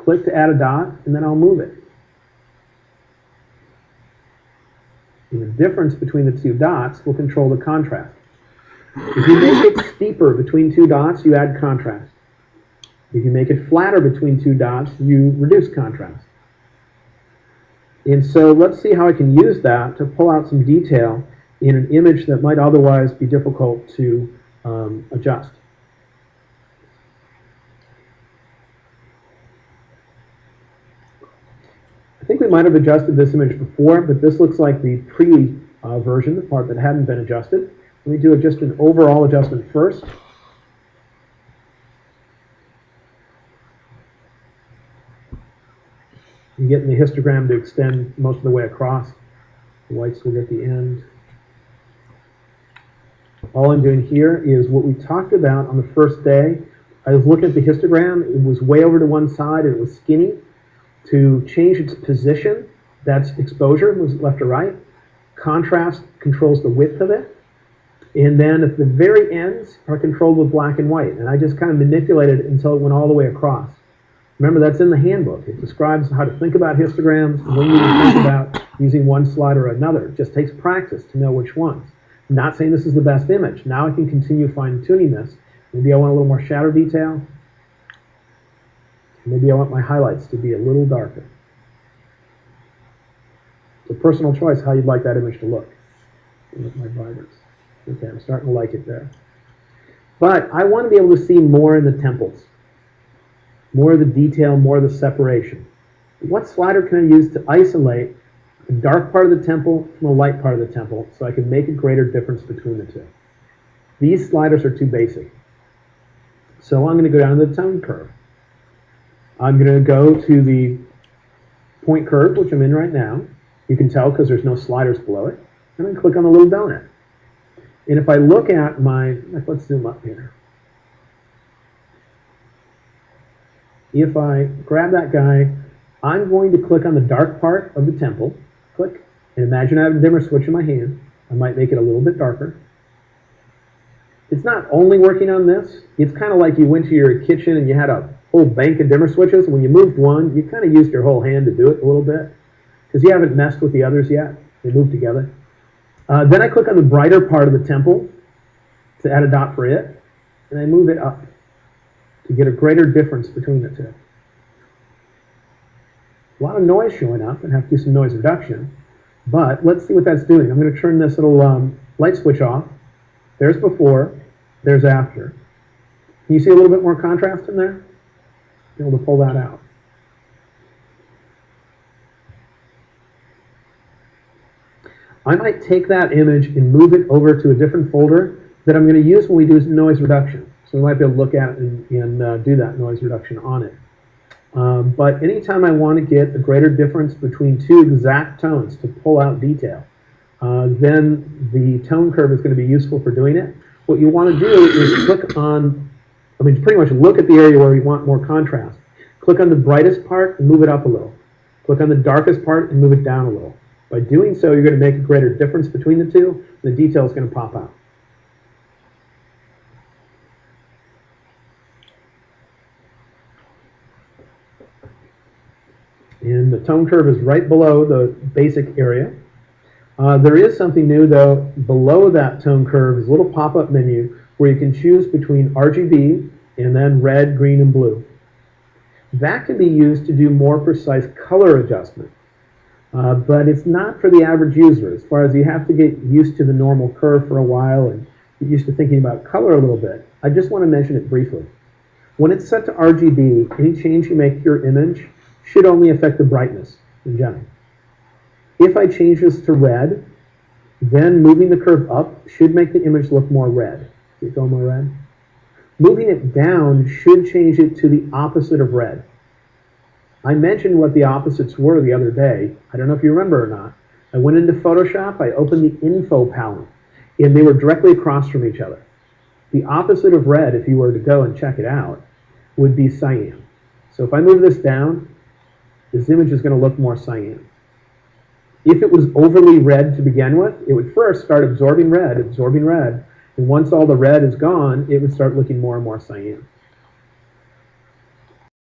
click to add a dot, and then I'll move it. And the difference between the two dots will control the contrast. If you make it steeper between two dots, you add contrast. If you make it flatter between two dots, you reduce contrast. And so let's see how I can use that to pull out some detail in an image that might otherwise be difficult to adjust. I think we might have adjusted this image before, but this looks like the pre-version, the part that hadn't been adjusted. Let me do just an overall adjustment first. I'm getting the histogram to extend most of the way across. The whites will get the end. All I'm doing here is what we talked about on the first day. I was looking at the histogram. It was way over to one side and it was skinny. To change its position, that's exposure, moves it left or right. Contrast controls the width of it. And then at the very ends are controlled with black and white. And I just kind of manipulated it until it went all the way across. Remember, that's in the handbook. It describes how to think about histograms and when you think about using one slide or another. It just takes practice to know which ones. I'm not saying this is the best image. Now I can continue fine-tuning this. Maybe I want a little more shadow detail. Maybe I want my highlights to be a little darker. It's a personal choice how you'd like that image to look. With my vibrance. Okay, I'm starting to like it there. But I want to be able to see more in the temples. More of the detail, more of the separation. What slider can I use to isolate the dark part of the temple from the light part of the temple so I can make a greater difference between the two? These sliders are too basic. So I'm going to go down to the tone curve. I'm going to go to the point curve, which I'm in right now. You can tell because there's no sliders below it. And then click on the little donut. And if I look at my, let's zoom up here. If I grab that guy, I'm going to click on the dark part of the temple. Click. And imagine I have a dimmer switch in my hand. I might make it a little bit darker. It's not only working on this. It's kind of like you went to your kitchen and you had a whole bank of dimmer switches. When you moved one, you kind of used your whole hand to do it a little bit because you haven't messed with the others yet. They move together. Then I click on the brighter part of the temple to add a dot for it, and I move it up to get a greater difference between the two. A lot of noise showing up, and have to do some noise reduction, but let's see what that's doing. I'm going to turn this little light switch off. There's before, there's after. Can you see a little bit more contrast in there? Be able to pull that out. I might take that image and move it over to a different folder that I'm going to use when we do noise reduction. So we might be able to look at it and do that noise reduction on it. But anytime I want to get a greater difference between two exact tones to pull out detail, then the tone curve is going to be useful for doing it. What you want to do is click on, pretty much look at the area where you want more contrast. Click on the brightest part and move it up a little. Click on the darkest part and move it down a little. By doing so, you're going to make a greater difference between the two. The detail is going to pop out. And the tone curve is right below the basic area. There is something new, though. Below that tone curve is a little pop-up menu where you can choose between RGB and then red, green, and blue. That can be used to do more precise color adjustment. But it's not for the average user, as far as you have to get used to the normal curve for a while and get used to thinking about color a little bit. I just want to mention it briefly. When it's set to RGB, any change you make to your image should only affect the brightness in general. If I change this to red, then moving the curve up should make the image look more red. See it go more red? Moving it down should change it to the opposite of red. I mentioned what the opposites were the other day. I don't know if you remember or not. I went into Photoshop, I opened the info palette, and they were directly across from each other. The opposite of red, if you were to go and check it out, would be cyan. So if I move this down, this image is going to look more cyan. If it was overly red to begin with, it would first start absorbing red, and once all the red is gone, it would start looking more and more cyan.